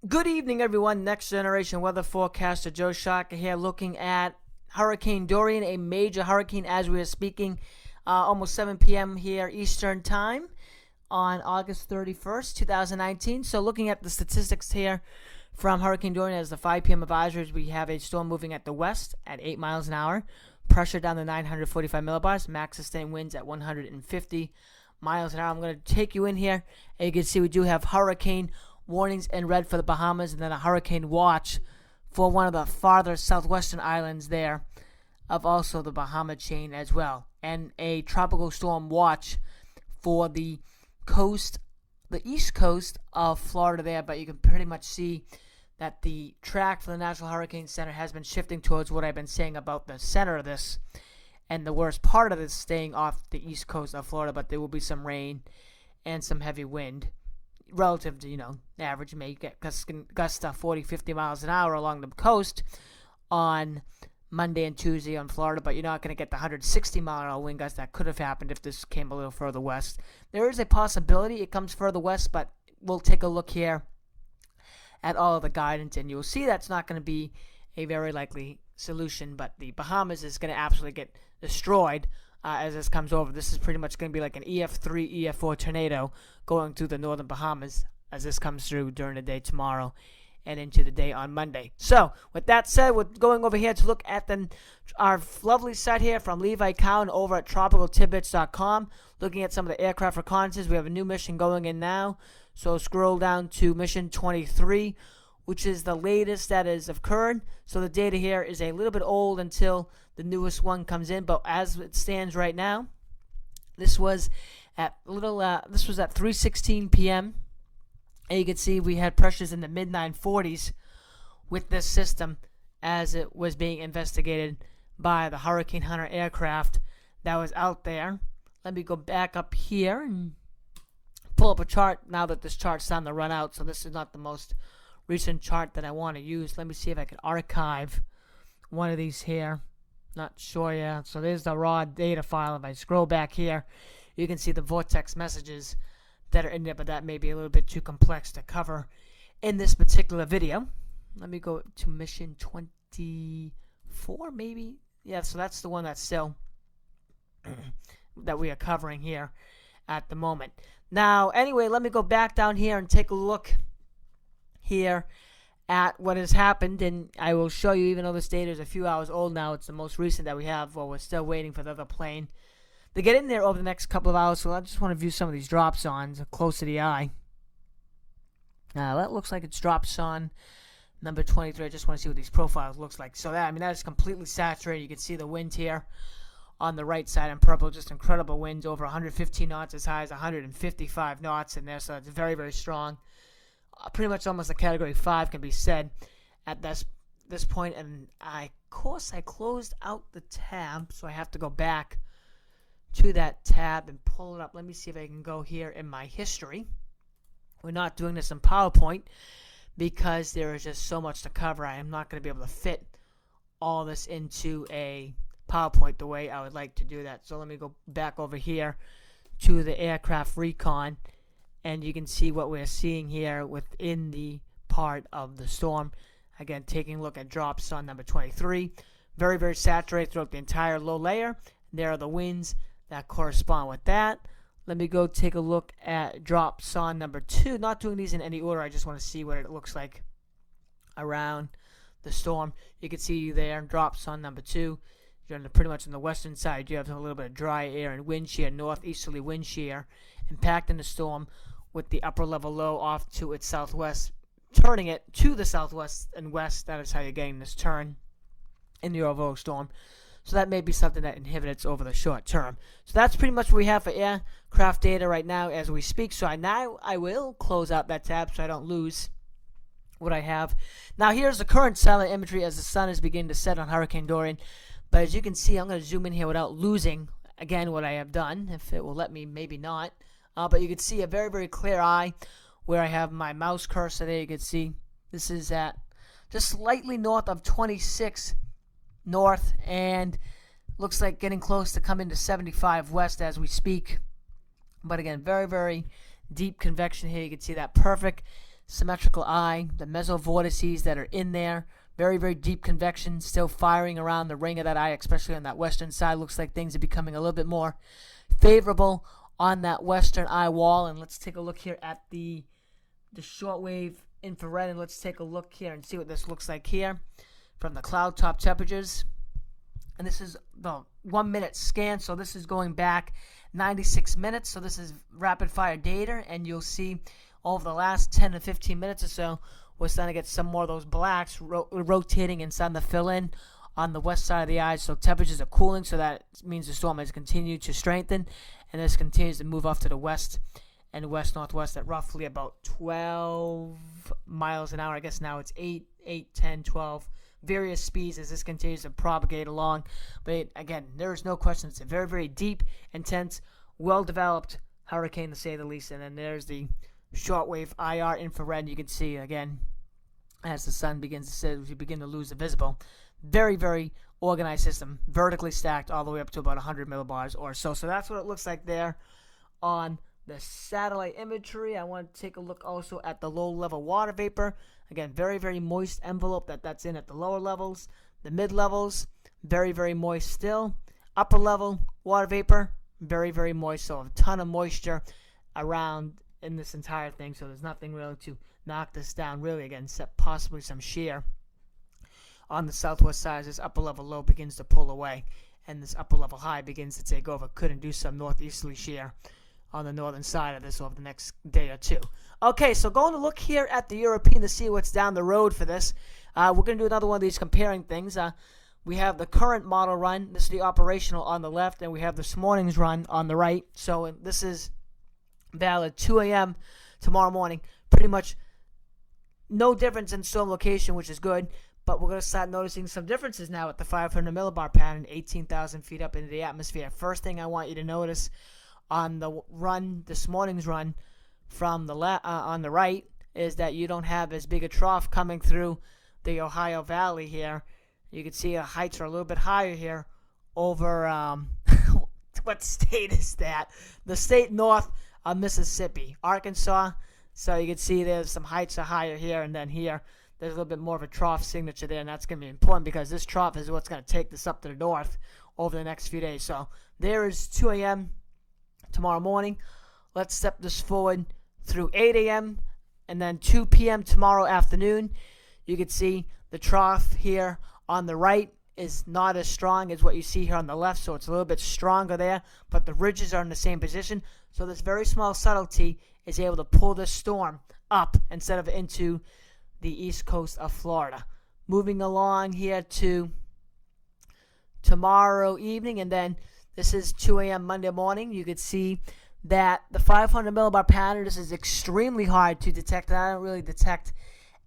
Good evening, everyone. Next Generation Weather Forecaster Joe Shaka here, looking at Hurricane Dorian, a major hurricane as we are speaking, almost 7 p.m. here Eastern Time on August 31st, 2019. So looking at the statistics here from Hurricane Dorian as the 5 p.m. advisories, we have a storm moving at the west at 8 miles an hour, pressure down to 945 millibars, max sustained winds at 150 miles an hour. I'm going to take you in here, and you can see we do have hurricane warnings in red for the Bahamas, and then a hurricane watch for one of the farther southwestern islands there of also the Bahama chain as well, and a tropical storm watch for the coast, the east coast of Florida there. But you can pretty much see that the track for the National Hurricane Center has been shifting towards what I've been saying about the center of this, and the worst part of this staying off the east coast of Florida. But there will be some rain and some heavy wind relative to, average. You may get gusts of 40, 50 miles an hour along the coast on Monday and Tuesday on Florida, but you're not going to get the 160 mile an hour wind gusts that could have happened if this came a little further west. There is a possibility it comes further west, but we'll take a look here at all of the guidance, and you'll see that's not going to be a very likely solution. But the Bahamas is going to absolutely get destroyed as this comes over. This is pretty much going to be like an EF3, EF4 tornado going through the northern Bahamas as this comes through during the day tomorrow and into the day on Monday. So, with that said, we're going over here to look at our lovely site here from Levi Cowan over at tropicaltidbits.com, looking at some of the aircraft reconnaissance. We have a new mission going in now. So, scroll down to mission 23, which is the latest that has occurred. So, the data here is a little bit old until the newest one comes in, but as it stands right now, this was at 3:16 p.m. and you can see we had pressures in the mid 940s with this system as it was being investigated by the Hurricane Hunter aircraft that was out there. Let me go back up here and pull up a chart now that this chart's starting to run out. So this is not the most recent chart that I want to use. Let me see if I can archive one of these here. Not sure yet. So there's the raw data file. If I scroll back here, you can see the vortex messages that are in there, but that may be a little bit too complex to cover in this particular video. Let me go to mission 24, maybe. Yeah, so that's the one that's still that we are covering here at the moment. Now, anyway, let me go back down here and take a look here at what has happened, and I will show you, even though this data is a few hours old now, it's the most recent that we have. Well, we're still waiting for the other plane to get in there over the next couple of hours. So I just want to view some of these drop zones close to the eye. That looks like it's drop zone number 23. I just want to see what these profiles looks like. So that is completely saturated. You can see the wind here on the right side in purple, just incredible winds over 115 knots, as high as 155 knots in there. So it's very, very strong. Pretty much almost a Category 5 can be said at this point. And of course I closed out the tab, so I have to go back to that tab and pull it up. Let me see if I can go here in my history. We're not doing this in PowerPoint because there is just so much to cover. I am not going to be able to fit all this into a PowerPoint the way I would like to do that. So let me go back over here to the aircraft recon, and you can see what we're seeing here within the part of the storm. Again, taking a look at drop zone number 23. Very, very saturated throughout the entire low layer. There are the winds that correspond with that. Let me go take a look at drop zone number 2. Not doing these in any order. I just want to see what it looks like around the storm. You can see there, drop zone number 2. You're pretty much on the western side. You have a little bit of dry air and wind shear, northeasterly wind shear, impacting the storm with the upper level low off to its southwest, turning it to the southwest and west. That is how you're getting this turn in the overall storm. So that may be something that inhibits over the short term. So that's pretty much what we have for aircraft data right now as we speak. So I will close out that tab so I don't lose what I have. Now here's the current satellite imagery as the sun is beginning to set on Hurricane Dorian. But as you can see, I'm going to zoom in here without losing, again, what I have done. If it will let me, maybe not. But you can see a very, very clear eye where I have my mouse cursor there. You can see this is at just slightly north of 26 north, and looks like getting close to coming to 75 west as we speak. But again, very, very deep convection here. You can see that perfect symmetrical eye, the mesovortices that are in there, very, very deep convection still firing around the ring of that eye, especially on that western side. Looks like things are becoming a little bit more favorable on that western eye wall. And let's take a look here at the shortwave infrared, and let's take a look here and see what this looks like here from the cloud top temperatures. And this is the 1 minute scan, so this is going back 96 minutes. So this is rapid fire data, and you'll see over the last 10 to 15 minutes or so, we're starting to get some more of those blacks rotating and starting to fill in on the west side of the eye. So temperatures are cooling, so that means the storm has continued to strengthen, and this continues to move off to the west and west-northwest at roughly about 12 miles an hour. I guess now it's 8, 10, 12, various speeds as this continues to propagate along. But again, there is no question. It's a very, very deep, intense, well-developed hurricane, to say the least. And then there's the shortwave IR infrared. You can see, again, as the sun begins to set, we begin to lose the visible. Very, very organized system, vertically stacked all the way up to about 100 millibars or so. So that's what it looks like there on the satellite imagery. I want to take a look also at the low-level water vapor. Again, very, very moist envelope that's in at the lower levels. The mid-levels, very, very moist still. Upper level water vapor, very, very moist. So a ton of moisture around in this entire thing. So there's nothing really to knock this down, really, again, except possibly some shear on the southwest side as this upper level low begins to pull away and this upper level high begins to take over. Could induce some northeasterly shear on the northern side of this over the next day or two. Okay, so going to look here at the European to see what's down the road for this. We're going to do another one of these comparing things. We have the current model run. This is the operational on the left, and we have this morning's run on the right. So this is valid 2 a.m. tomorrow morning. Pretty much no difference in storm location, which is good. But we're going to start noticing some differences now at the 500 millibar pattern, 18,000 feet up into the atmosphere. First thing I want you to notice on the run, this morning's run from the on the right, is that you don't have as big a trough coming through the Ohio Valley here. You can see the heights are a little bit higher here over, what state is that? The state north of Mississippi, Arkansas. So you can see there's some heights are higher here, and then here there's a little bit more of a trough signature there, and that's going to be important because this trough is what's going to take this up to the north over the next few days. So there is 2 a.m. tomorrow morning. Let's step this forward through 8 a.m. and then 2 p.m. tomorrow afternoon. You can see the trough here on the right is not as strong as what you see here on the left, so it's a little bit stronger there, but the ridges are in the same position. So this very small subtlety is able to pull this storm up instead of into the east coast of Florida. Moving along here to tomorrow evening, and then this is 2 a.m. Monday morning. You could see that the 500 millibar pattern, this is extremely hard to detect. I don't really detect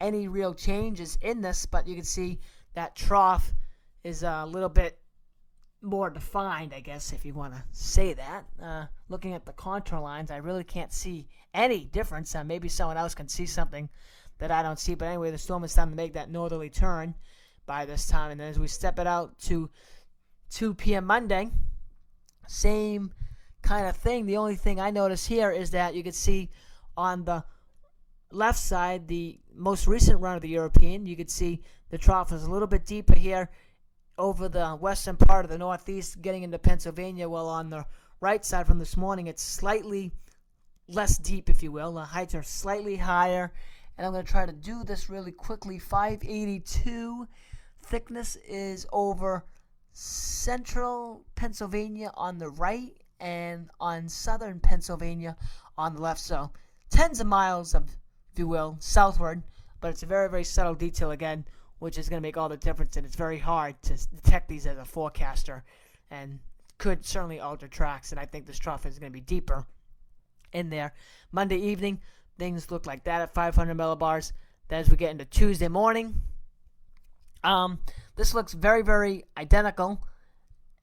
any real changes in this, but you can see that trough is a little bit more defined, I guess, if you want to say that. Looking at the contour lines, I really can't see any difference. Maybe someone else can see something that I don't see, but anyway, the storm is starting to make that northerly turn by this time. And then as we step it out to 2 p.m. Monday, same kind of thing. The only thing I notice here is that you can see on the left side, the most recent run of the European, you can see the trough is a little bit deeper here over the western part of the northeast, getting into Pennsylvania. Well, on the right side from this morning, it's slightly less deep, if you will. The heights are slightly higher, and I'm going to try to do this really quickly. 582 thickness is over central Pennsylvania on the right and on southern Pennsylvania on the left. So tens of miles of, if you will, southward, but it's a very, very subtle detail again, which is going to make all the difference, and it's very hard to detect these as a forecaster and could certainly alter tracks, and I think this trough is going to be deeper in there. Monday evening, things look like that at 500 millibars. Then as we get into Tuesday morning, this looks very, very identical.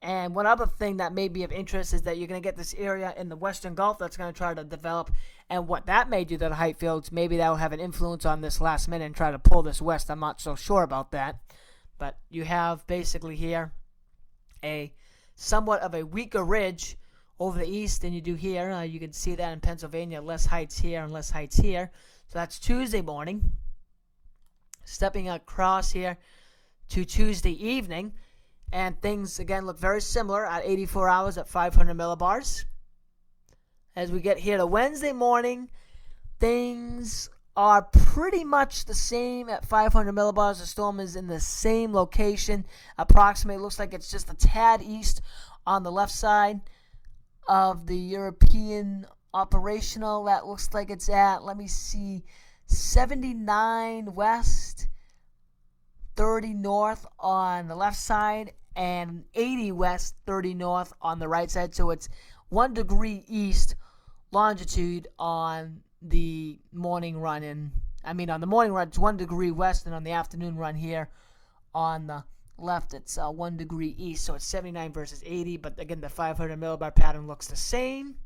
And one other thing that may be of interest is that you're going to get this area in the Western Gulf that's going to try to develop, and what that may do to the height fields, maybe that will have an influence on this last minute and try to pull this west. I'm not so sure about that. But you have basically here a somewhat of a weaker ridge over the east than you do here. You can see that in Pennsylvania, less heights here and less heights here. So that's Tuesday morning. Stepping across here to Tuesday evening, and things again look very similar at 84 hours at 500 millibars. As we get here to Wednesday morning, things are pretty much the same at 500 millibars. The storm is in the same location. Approximately, it looks like it's just a tad east on the left side of the European operational. That looks like it's at, let me see, 79 west, 30 north on the left side, and 80 west, 30 north on the right side. So it's 1 degree east longitude on the morning run. On the morning run, it's 1 degree west, and on the afternoon run here on the left, it's 1 degree east. So it's 79 versus 80, but again, the 500 millibar pattern looks the same.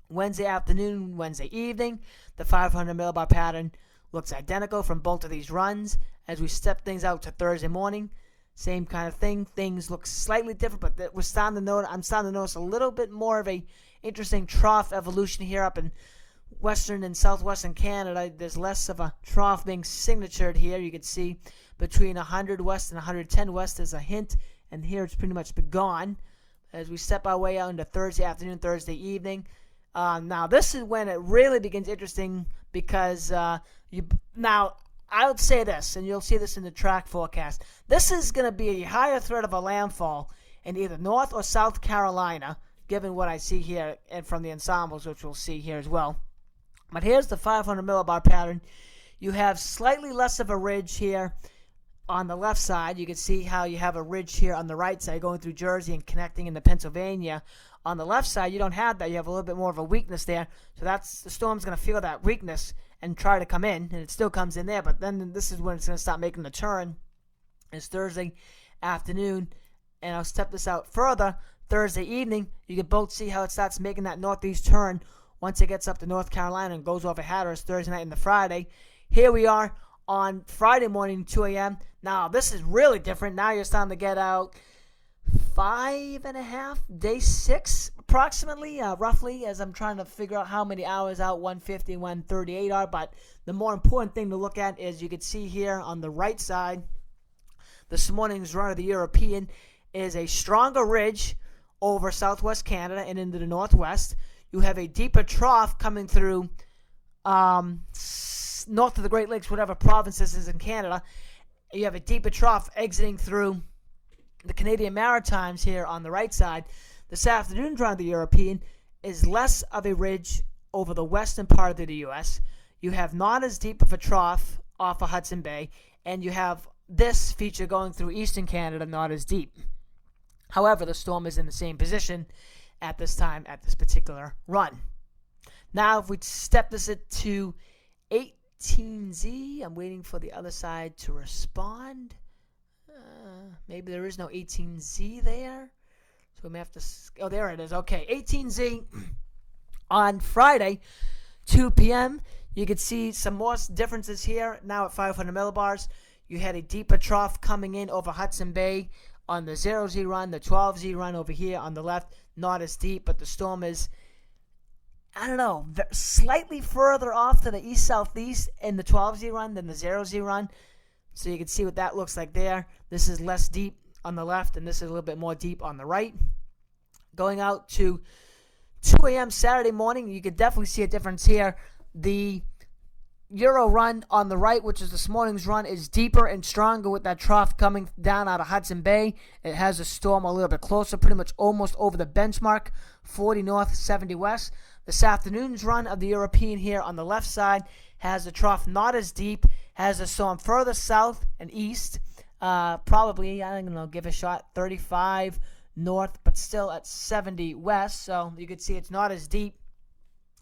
Wednesday afternoon, Wednesday evening, the 500 millibar pattern looks identical from both of these runs. As we step things out to Thursday morning, same kind of thing. Things look slightly different, but I'm starting to notice a little bit more of a interesting trough evolution here up in western and southwestern Canada. There's less of a trough being signatured here. You can see between 100 west and 110 west there's a hint, and here it's pretty much been gone. As we step our way out into Thursday afternoon, Thursday evening, now this is when it really begins interesting, because now I would say this, and you'll see this in the track forecast. This is going to be a higher threat of a landfall in either North or South Carolina, given what I see here and from the ensembles, which we'll see here as well. But here's the 500 millibar pattern. You have slightly less of a ridge here on the left side. You can see how you have a ridge here on the right side going through Jersey and connecting into Pennsylvania. On the left side, you don't have that. You have a little bit more of a weakness there. So the storm's going to feel that weakness and try to come in, and it still comes in there. But then this is when it's going to start making the turn. It's Thursday afternoon, and I'll step this out further. Thursday evening, you can both see how it starts making that northeast turn once it gets up to North Carolina and goes over Hatteras Thursday night into Friday. Here we are on Friday morning, 2 a.m. Now, this is really different. Now you're starting to get out 5.5, day 6, approximately, roughly, as I'm trying to figure out how many hours out 150 and 138 are. But the more important thing to look at is you can see here on the right side, this morning's run of the European is a stronger ridge over southwest Canada and into the northwest. You have a deeper trough coming through north of the Great Lakes, whatever province this is in Canada. You have a deeper trough exiting through the Canadian Maritimes here on the right side. This afternoon's round of the European is less of a ridge over the western part of the U.S. You have not as deep of a trough off of Hudson Bay, and you have this feature going through eastern Canada, not as deep. However, the storm is in the same position at this time, at this particular run. Now, if we step this to 18Z, I'm waiting for the other side to respond. Maybe there is no 18Z there. So we may have to... Oh, there it is. Okay, 18Z on Friday, 2 p.m. You can see some more differences here. Now at 500 millibars, you had a deeper trough coming in over Hudson Bay on the 0Z run, the 12Z run over here on the left. Not as deep, but the storm is, I don't know, slightly further off to the east-southeast in the 12Z run than the 0Z run. So you can see what that looks like there. This is less deep on the left, and this is a little bit more deep on the right. Going out to 2 a.m. Saturday morning, you can definitely see a difference here. The Euro run on the right, which is this morning's run, is deeper and stronger with that trough coming down out of Hudson Bay. It has a storm a little bit closer, pretty much almost over the benchmark, 40 north, 70 west. This afternoon's run of the European here on the left side has a trough not as deep, has a storm further south and east, probably, I don't know, give a shot, 35 north, but still at 70 west. So you can see it's not as deep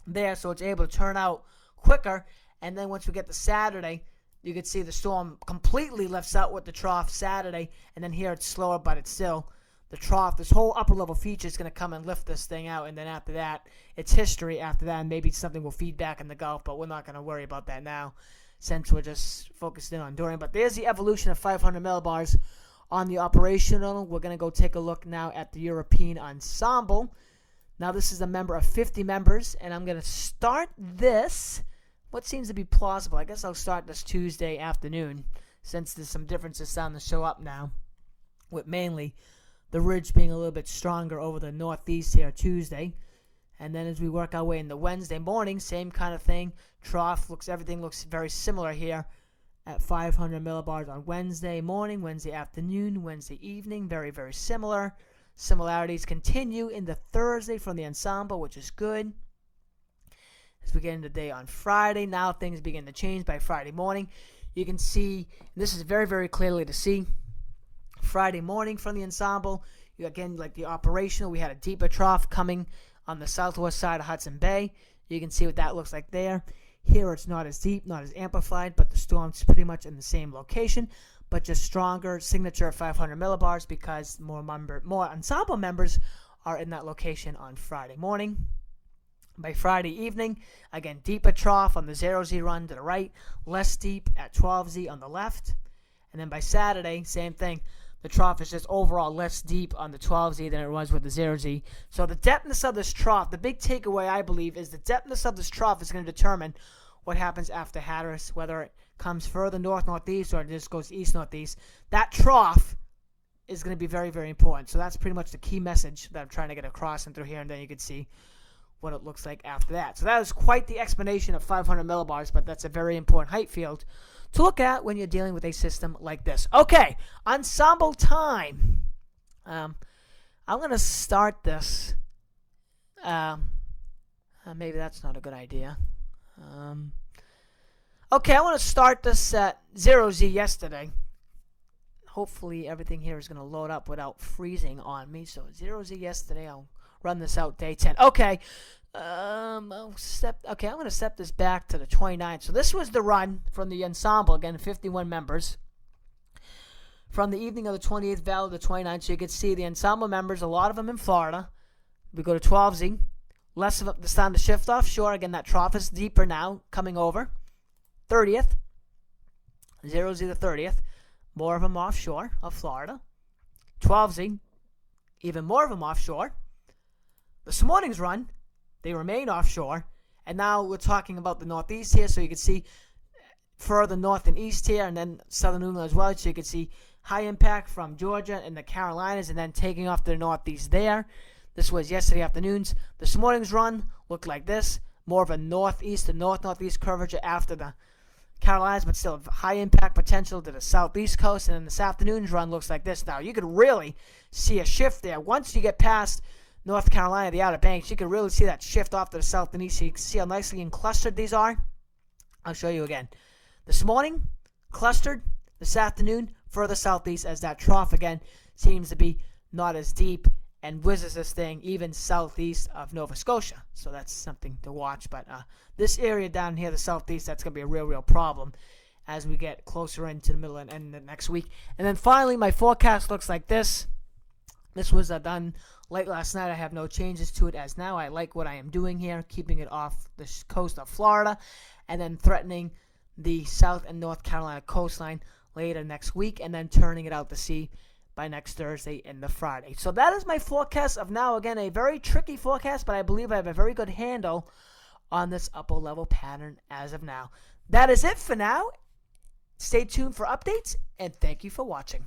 there, so it's able to turn out quicker. And then once we get to Saturday, you can see the storm completely lifts out with the trough Saturday. And then here it's slower, but it's still the trough. This whole upper level feature is going to come and lift this thing out. And then after that, it's history after that. And maybe something will feed back in the Gulf, but we're not going to worry about that now since we're just focused in on Dorian. But there's the evolution of 500 millibars on the operational. We're going to go take a look now at the European ensemble. Now this is a member of 50 members, and I'm going to start this what seems to be plausible. I guess I'll start this Tuesday afternoon, since there's some differences starting to show up now, with mainly the ridge being a little bit stronger over the northeast here Tuesday. And then as we work our way into Wednesday morning, same kind of thing. Trough everything looks very similar here at 500 millibars on Wednesday morning, Wednesday afternoon, Wednesday evening. Very, very similar. Similarities continue into Thursday from the ensemble, which is good. As we get into the day on Friday, now things begin to change by Friday morning. You can see, this is very, very clearly to see. Friday morning from the ensemble, you again, like the operational, we had a deeper trough coming on the southwest side of Hudson Bay. You can see what that looks like there. Here it's not as deep, not as amplified, but the storm's pretty much in the same location, but just stronger signature of 500 millibars because more ensemble members are in that location on Friday morning. By Friday evening, again, deeper trough on the 0Z run to the right, less deep at 12Z on the left. And then by Saturday, same thing. The trough is just overall less deep on the 12Z than it was with the 0Z. So the depthness of this trough, the big takeaway, I believe, is the depthness of this trough is going to determine what happens after Hatteras, whether it comes further north-northeast or it just goes east-northeast. That trough is going to be very, very important. So that's pretty much the key message that I'm trying to get across and through here, and then you can see what it looks like after that. So that is quite the explanation of 500 millibars, but that's a very important height field to look at when you're dealing with a system like this. Okay, ensemble time. I'm going to start this. Maybe that's not a good idea. Okay, I want to start this at 0Z yesterday. Hopefully everything here is going to load up without freezing on me. So 0Z yesterday, I'll run this out day 10. Okay, I'm going to step this back to the 29th. So this was the run from the ensemble, again, 51 members. From the evening of the 28th, valid to the 29th, so you can see the ensemble members, a lot of them in Florida. We go to 12Z. Less of the time to shift offshore. Again, that trough is deeper now, coming over. 30th. 0Z the 30th. More of them offshore of Florida. 12Z. Even more of them offshore. This morning's run, they remain offshore. And now we're talking about the northeast here, so you can see further north and east here, and then southern New England as well. So you can see high impact from Georgia and the Carolinas, and then taking off to the northeast there. This was yesterday afternoon's. This morning's run looked like this. More of a northeast to north-northeast curvature after the Carolinas, but still high impact potential to the southeast coast. And then this afternoon's run looks like this. Now, you could really see a shift there. Once you get past North Carolina, the Outer Banks, you can really see that shift off to the south and east. So you can see how nicely enclustered these are. I'll show you again. This morning, clustered. This afternoon, further southeast as that trough again seems to be not as deep and whizzes this thing even southeast of Nova Scotia. So that's something to watch. But this area down here, the southeast, that's going to be a real, real problem as we get closer into the middle and end of next week. And then finally, my forecast looks like this. This was done late last night. I have no changes to it as now. I like what I am doing here, keeping it off the coast of Florida and then threatening the South and North Carolina coastline later next week and then turning it out to sea by next Thursday and the Friday. So that is my forecast of now. Again, a very tricky forecast, but I believe I have a very good handle on this upper level pattern as of now. That is it for now. Stay tuned for updates, and thank you for watching.